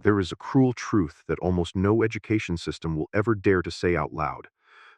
There is a cruel truth that almost no education system will ever dare to say out loud.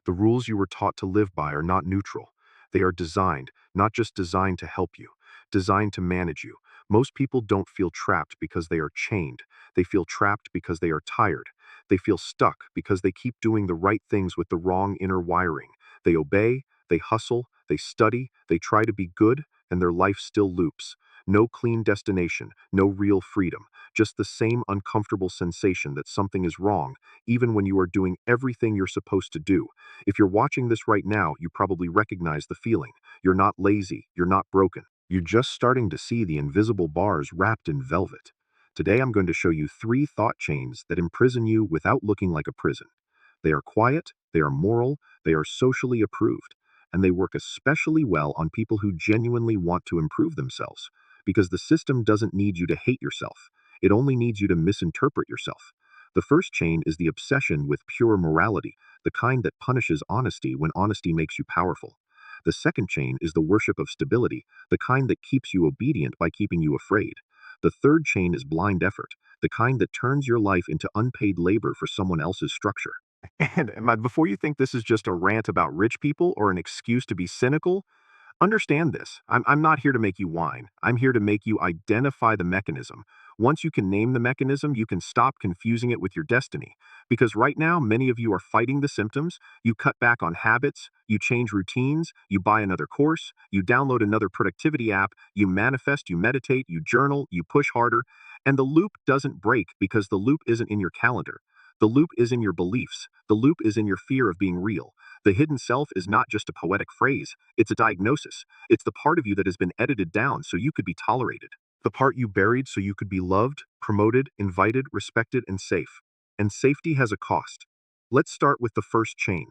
The rules you were taught to live by are not neutral. They are designed, not just designed to help you, designed to manage you. Most people don't feel trapped because they are chained. They feel trapped because they are tired. They feel stuck because they keep doing the right things with the wrong inner wiring. They obey, they hustle, they study, they try to be good, and their life still loops. No clean destination, no real freedom, just the same uncomfortable sensation that something is wrong, even when you are doing everything you're supposed to do. If you're watching this right now, you probably recognize the feeling. You're not lazy, you're not broken. You're just starting to see the invisible bars wrapped in velvet. Today I'm going to show you 3 thought chains that imprison you without looking like a prison. They are quiet, they are moral, they are socially approved, and they work especially well on people who genuinely want to improve themselves. Because the system doesn't need you to hate yourself, it only needs you to misinterpret yourself. The first chain is the obsession with pure morality, the kind that punishes honesty when honesty makes you powerful. The second chain is the worship of stability, the kind that keeps you obedient by keeping you afraid. The third chain is blind effort, the kind that turns your life into unpaid labor for someone else's structure. And before you think this is just a rant about rich people or an excuse to be cynical, understand this. I'm not here to make you whine. I'm here to make you identify the mechanism. Once you can name the mechanism, you can stop confusing it with your destiny. Because right now, many of you are fighting the symptoms. You cut back on habits, you change routines, you buy another course, you download another productivity app, you manifest, you meditate, you journal, you push harder. And the loop doesn't break because the loop isn't in your calendar. The loop is in your beliefs. The loop is in your fear of being real. The hidden self is not just a poetic phrase, it's a diagnosis. It's the part of you that has been edited down so you could be tolerated. The part you buried so you could be loved, promoted, invited, respected, and safe. And safety has a cost. Let's start with the first chain.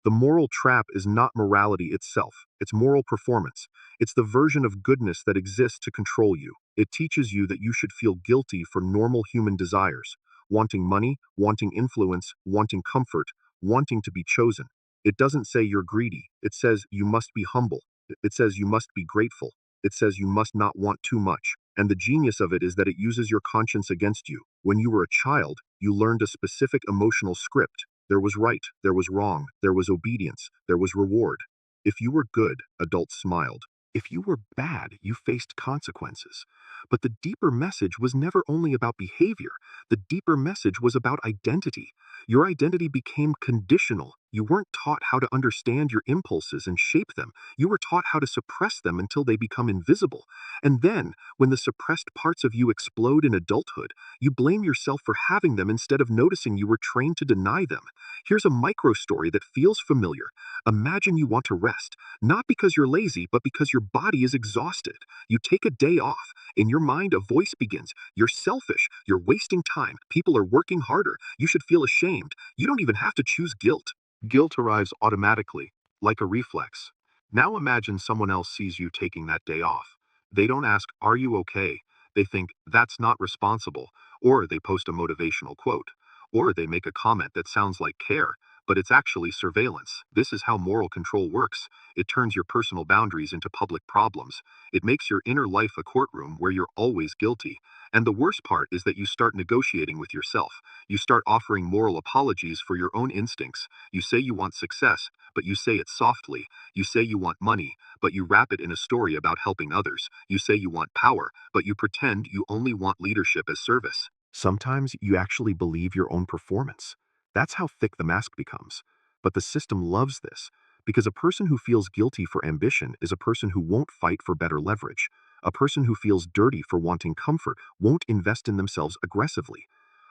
The moral trap is not morality itself, it's moral performance. It's the version of goodness that exists to control you. It teaches you that you should feel guilty for normal human desires, wanting money, wanting influence, wanting comfort, wanting to be chosen. It doesn't say you're greedy. It says you must be humble. It says you must be grateful. It says you must not want too much. And the genius of it is that it uses your conscience against you. When you were a child, you learned a specific emotional script. There was right, there was wrong, there was obedience, there was reward. If you were good, adults smiled. If you were bad, you faced consequences. But the deeper message was never only about behavior. The deeper message was about identity. Your identity became conditional. You weren't taught how to understand your impulses and shape them. You were taught how to suppress them until they become invisible. And then, when the suppressed parts of you explode in adulthood, you blame yourself for having them instead of noticing you were trained to deny them. Here's a micro story that feels familiar. Imagine you want to rest, not because you're lazy, but because your body is exhausted. You take a day off. In your mind, a voice begins. You're selfish. You're wasting time. People are working harder. You should feel ashamed. You don't even have to choose guilt. Guilt arrives automatically, like a reflex. Now imagine someone else sees you taking that day off. They don't ask, "Are you okay?" They think, "That's not responsible." Or they post a motivational quote. Or they make a comment that sounds like care, but it's actually surveillance. This is how moral control works. It turns your personal boundaries into public problems. It makes your inner life a courtroom where you're always guilty. And the worst part is that you start negotiating with yourself. You start offering moral apologies for your own instincts. You say you want success, but you say it softly. You say you want money, but you wrap it in a story about helping others. You say you want power, but you pretend you only want leadership as service. Sometimes you actually believe your own performance. That's how thick the mask becomes. But the system loves this, because a person who feels guilty for ambition is a person who won't fight for better leverage. A person who feels dirty for wanting comfort won't invest in themselves aggressively.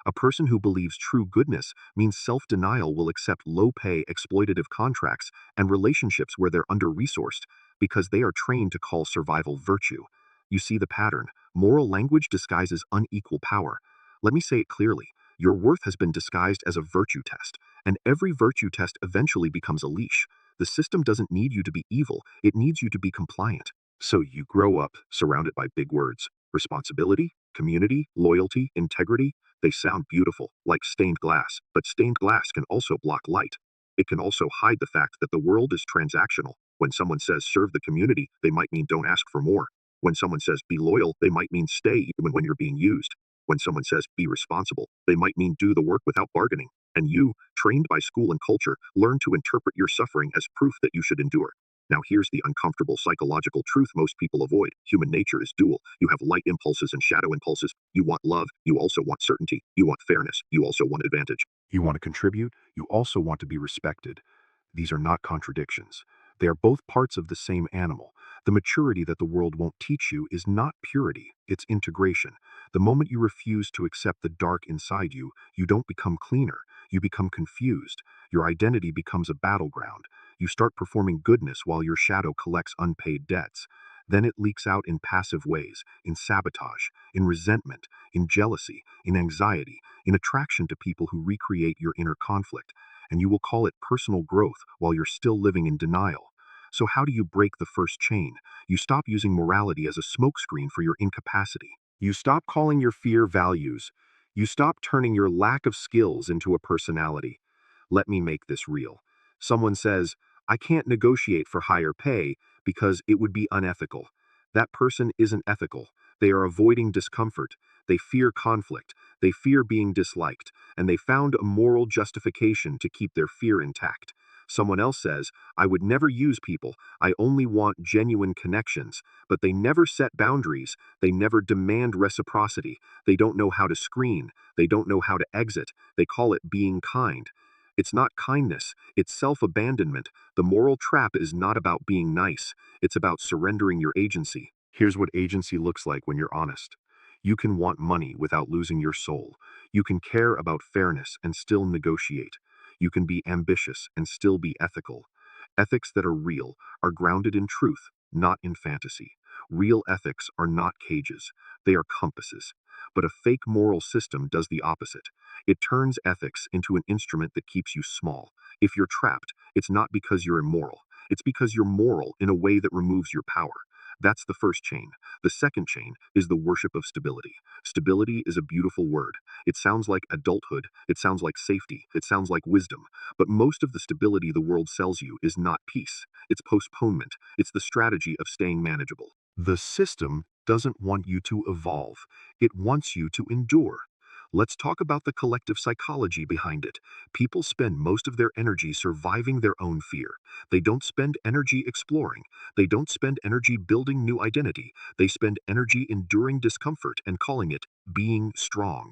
A person who believes true goodness means self-denial will accept low-pay, exploitative contracts and relationships where they're under-resourced because they are trained to call survival virtue. You see the pattern. Moral language disguises unequal power. Let me say it clearly. Your worth has been disguised as a virtue test, and every virtue test eventually becomes a leash. The system doesn't need you to be evil, it needs you to be compliant. So you grow up surrounded by big words. Responsibility, community, loyalty, integrity. They sound beautiful, like stained glass, but stained glass can also block light. It can also hide the fact that the world is transactional. When someone says serve the community, they might mean don't ask for more. When someone says be loyal, they might mean stay even when you're being used. When someone says, be responsible, they might mean do the work without bargaining. And you, trained by school and culture, learn to interpret your suffering as proof that you should endure. Now, here's the uncomfortable psychological truth most people avoid. Human nature is dual. You have light impulses and shadow impulses. You want love. You also want certainty. You want fairness. You also want advantage. You want to contribute. You also want to be respected. These are not contradictions. They are both parts of the same animal. The maturity that the world won't teach you is not purity, it's integration. The moment you refuse to accept the dark inside you, you don't become cleaner, you become confused. Your identity becomes a battleground. You start performing goodness while your shadow collects unpaid debts. Then it leaks out in passive ways, in sabotage, in resentment, in jealousy, in anxiety, in attraction to people who recreate your inner conflict. And you will call it personal growth while you're still living in denial. So how do you break the first chain? You stop using morality as a smokescreen for your incapacity. You stop calling your fear values. You stop turning your lack of skills into a personality. Let me make this real. Someone says, I can't negotiate for higher pay because it would be unethical. That person isn't ethical. They are avoiding discomfort. They fear conflict. They fear being disliked. And they found a moral justification to keep their fear intact. Someone else says, I would never use people. I only want genuine connections. But they never set boundaries. They never demand reciprocity. They don't know how to screen. They don't know how to exit. They call it being kind. It's not kindness, it's self-abandonment. The moral trap is not about being nice, it's about surrendering your agency. Here's what agency looks like when you're honest. You can want money without losing your soul. You can care about fairness and still negotiate. You can be ambitious and still be ethical. Ethics that are real are grounded in truth, not in fantasy. Real ethics are not cages, they are compasses. But a fake moral system does the opposite. It turns ethics into an instrument that keeps you small. If you're trapped, it's not because you're immoral. It's because you're moral in a way that removes your power. That's the first chain. The second chain is the worship of stability. Stability is a beautiful word. It sounds like adulthood. It sounds like safety. It sounds like wisdom. But most of the stability the world sells you is not peace. It's postponement. It's the strategy of staying manageable. The system doesn't want you to evolve. It wants you to endure. Let's talk about the collective psychology behind it. People spend most of their energy surviving their own fear. They don't spend energy exploring. They don't spend energy building new identity. They spend energy enduring discomfort and calling it being strong.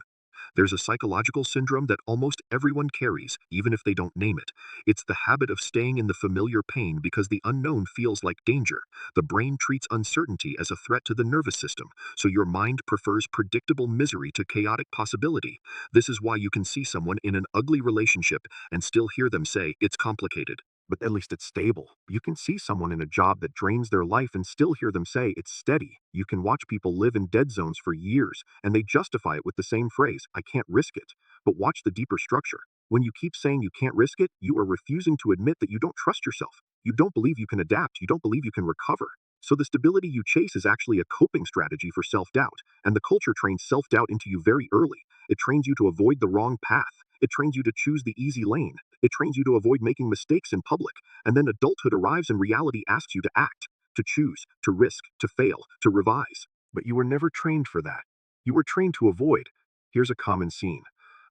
There's a psychological syndrome that almost everyone carries, even if they don't name it. It's the habit of staying in the familiar pain because the unknown feels like danger. The brain treats uncertainty as a threat to the nervous system, so your mind prefers predictable misery to chaotic possibility. This is why you can see someone in an ugly relationship and still hear them say, it's complicated. But at least it's stable. You can see someone in a job that drains their life and still hear them say it's steady. You can watch people live in dead zones for years, and they justify it with the same phrase, I can't risk it. But watch the deeper structure. When you keep saying you can't risk it, you are refusing to admit that you don't trust yourself. You don't believe you can adapt. You don't believe you can recover. So the stability you chase is actually a coping strategy for self-doubt, and the culture trains self-doubt into you very early. It trains you to avoid the wrong path. It trains you to choose the easy lane. It trains you to avoid making mistakes in public. And then adulthood arrives and reality asks you to act, to choose, to risk, to fail, to revise. But you were never trained for that. You were trained to avoid. Here's a common scene.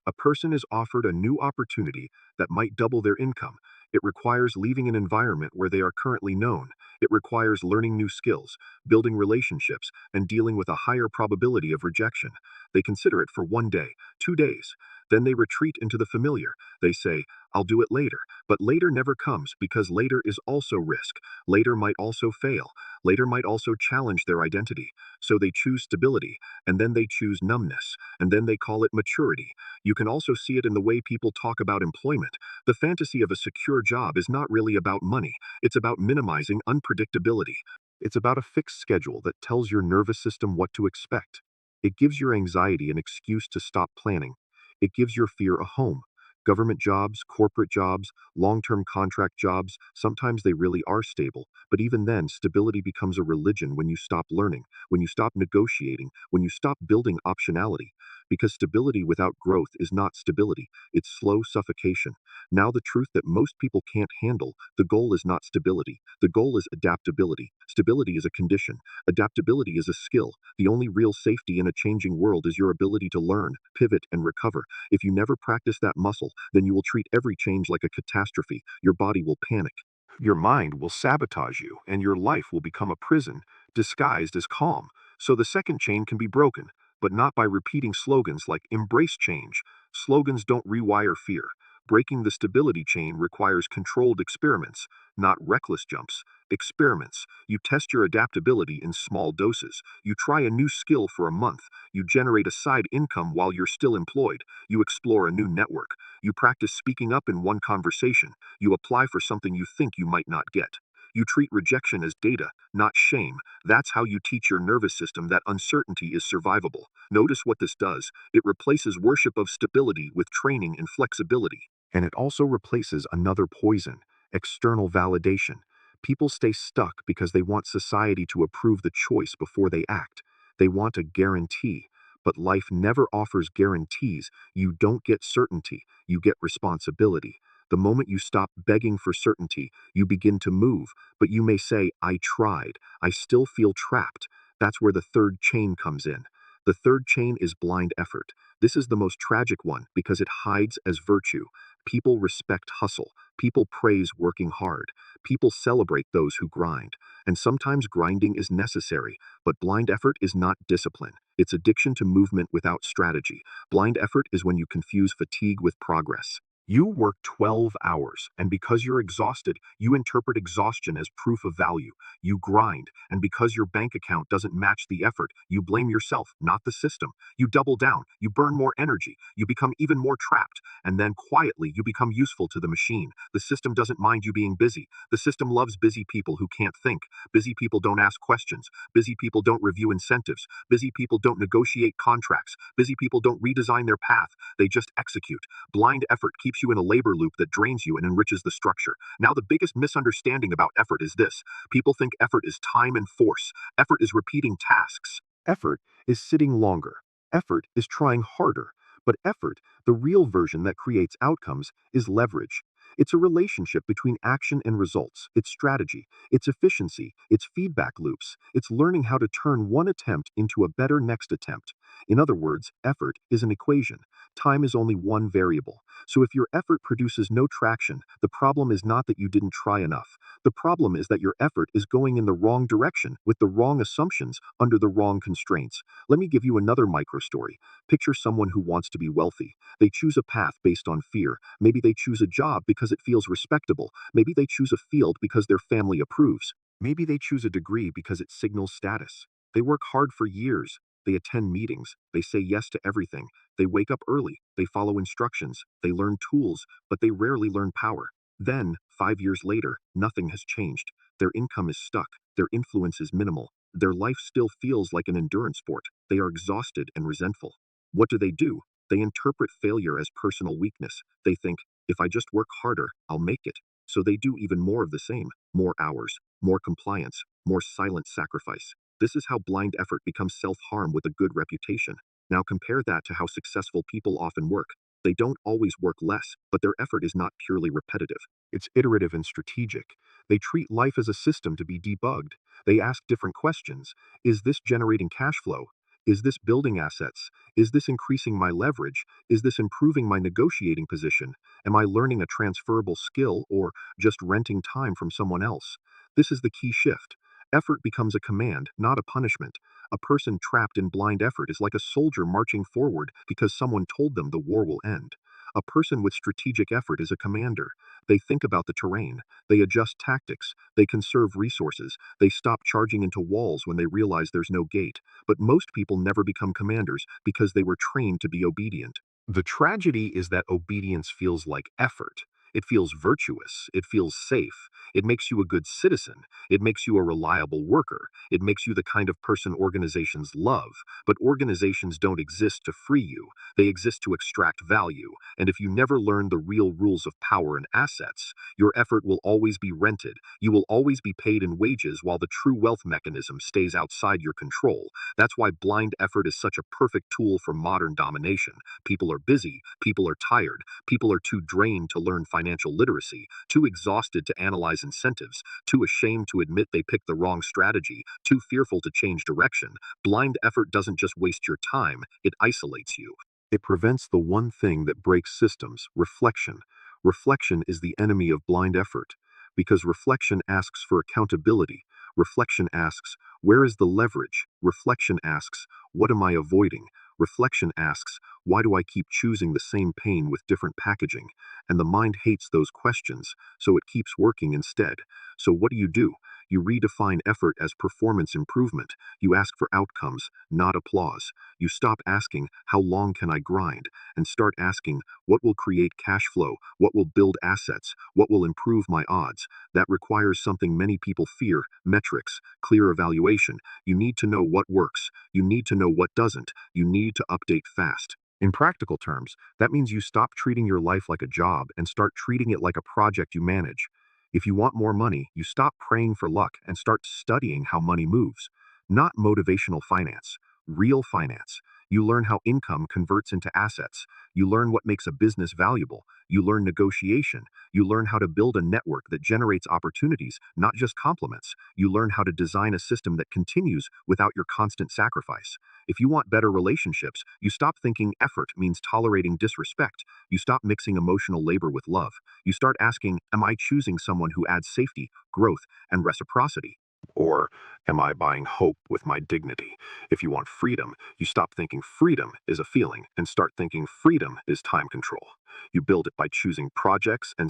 A person is offered a new opportunity that might double their income. It requires leaving an environment where they are currently known. It requires learning new skills, building relationships, and dealing with a higher probability of rejection. They consider it for 1 day, 2 days. Then they retreat into the familiar. They say, I'll do it later. But later never comes because later is also risk. Later might also fail. Later might also challenge their identity. So they choose stability, and then they choose numbness, and then they call it maturity. You can also see it in the way people talk about employment. The fantasy of a secure job is not really about money. It's about minimizing unpredictability. It's about a fixed schedule that tells your nervous system what to expect. It gives your anxiety an excuse to stop planning. It gives your fear a home. Government jobs, corporate jobs, long-term contract jobs, sometimes they really are stable. But even then, stability becomes a religion when you stop learning, when you stop negotiating, when you stop building optionality. because stability without growth is not stability, it's slow suffocation. Now, the truth that most people can't handle, the goal is not stability. The goal is adaptability. Stability is a condition. Adaptability is a skill. The only real safety in a changing world is your ability to learn, pivot, and recover. If you never practice that muscle, then you will treat every change like a catastrophe. Your body will panic. Your mind will sabotage you, and your life will become a prison, disguised as calm. So the second chain can be broken, but not by repeating slogans like embrace change. Slogans don't rewire fear. Breaking the stability chain requires controlled experiments, not reckless jumps. Experiments. You test your adaptability in small doses. You try a new skill for a month. You generate a side income while you're still employed. You explore a new network. You practice speaking up in one conversation. You apply for something you think you might not get. You treat rejection as data, not shame. That's how you teach your nervous system that uncertainty is survivable. Notice what this does. It replaces worship of stability with training in flexibility. And it also replaces another poison, external validation. People stay stuck because they want society to approve the choice before they act. They want a guarantee. But life never offers guarantees. You don't get certainty, you get responsibility. The moment you stop begging for certainty, you begin to move, but you may say, I tried, I still feel trapped. That's where the third chain comes in. The third chain is blind effort. This is the most tragic one because it hides as virtue. People respect hustle. People praise working hard. People celebrate those who grind. And sometimes grinding is necessary, but blind effort is not discipline. It's addiction to movement without strategy. Blind effort is when you confuse fatigue with progress. You work 12 hours, and because you're exhausted, you interpret exhaustion as proof of value. You grind, and because your bank account doesn't match the effort, you blame yourself, not the system. You double down, you burn more energy, you become even more trapped, and then quietly you become useful to the machine. The system doesn't mind you being busy. The system loves busy people who can't think. Busy people don't ask questions. Busy people don't review incentives. Busy people don't negotiate contracts. Busy people don't redesign their path. They just execute. Blind effort keeps you in a labor loop that drains you and enriches the structure. Now, the biggest misunderstanding about effort is this. People think effort is time and force. Effort is repeating tasks. Effort is sitting longer. Effort is trying harder. But effort, the real version that creates outcomes, is leverage. It's a relationship between action and results. It's strategy. It's efficiency. It's feedback loops. It's learning how to turn one attempt into a better next attempt. In other words, effort is an equation. Time is only one variable. So if your effort produces no traction, the problem is not that you didn't try enough. The problem is that your effort is going in the wrong direction with the wrong assumptions under the wrong constraints. Let me give you another micro story. Picture someone who wants to be wealthy. They choose a path based on fear. Maybe they choose a job because it feels respectable. Maybe they choose a field because their family approves. Maybe they choose a degree because it signals status. They work hard for years. They attend meetings. They say yes to everything. They wake up early. They follow instructions. They learn tools, but they rarely learn power. Then, 5 years later, nothing has changed. Their income is stuck. Their influence is minimal. Their life still feels like an endurance sport. They are exhausted and resentful. What do? They interpret failure as personal weakness. They think, if I just work harder, I'll make it. So they do even more of the same. More hours, more compliance, more silent sacrifice. This is how blind effort becomes self-harm with a good reputation. Now compare that to how successful people often work. They don't always work less, but their effort is not purely repetitive. It's iterative and strategic. They treat life as a system to be debugged. They ask different questions. Is this generating cash flow? Is this building assets? Is this increasing my leverage? Is this improving my negotiating position? Am I learning a transferable skill or just renting time from someone else? This is the key shift. Effort becomes a command, not a punishment. A person trapped in blind effort is like a soldier marching forward because someone told them the war will end. A person with strategic effort is a commander. They think about the terrain. They adjust tactics. They conserve resources. They stop charging into walls when they realize there's no gate. But most people never become commanders because they were trained to be obedient. The tragedy is that obedience feels like effort. It feels virtuous. It feels safe. It makes you a good citizen. It makes you a reliable worker. It makes you the kind of person organizations love. But organizations don't exist to free you. They exist to extract value. And if you never learn the real rules of power and assets, your effort will always be rented. You will always be paid in wages while the true wealth mechanism stays outside your control. That's why blind effort is such a perfect tool for modern domination. People are busy, people are tired, people are too drained to learn financial literacy, too exhausted to analyze incentives, too ashamed to admit they picked the wrong strategy, too fearful to change direction. Blind effort doesn't just waste your time, it isolates you. It prevents the one thing that breaks systems, reflection. Reflection is the enemy of blind effort, because reflection asks for accountability. Reflection asks, where is the leverage? Reflection asks, what am I avoiding? Reflection asks, why do I keep choosing the same pain with different packaging? And the mind hates those questions, so it keeps working instead. So what do? You redefine effort as performance improvement. You ask for outcomes, not applause. You stop asking, how long can I grind? And start asking, what will create cash flow? What will build assets? What will improve my odds? That requires something many people fear: metrics, clear evaluation. You need to know what works. You need to know what doesn't. You need to update fast. In practical terms, that means you stop treating your life like a job and start treating it like a project you manage. If you want more money, you stop praying for luck and start studying how money moves. Not motivational finance, real finance. You learn how income converts into assets. You learn what makes a business valuable. You learn negotiation. You learn how to build a network that generates opportunities, not just compliments. You learn how to design a system that continues without your constant sacrifice. If you want better relationships, you stop thinking effort means tolerating disrespect. You stop mixing emotional labor with love. You start asking, am I choosing someone who adds safety, growth, and reciprocity? Or am I buying hope with my dignity? If you want freedom, you stop thinking freedom is a feeling and start thinking freedom is time control. You build it by choosing projects and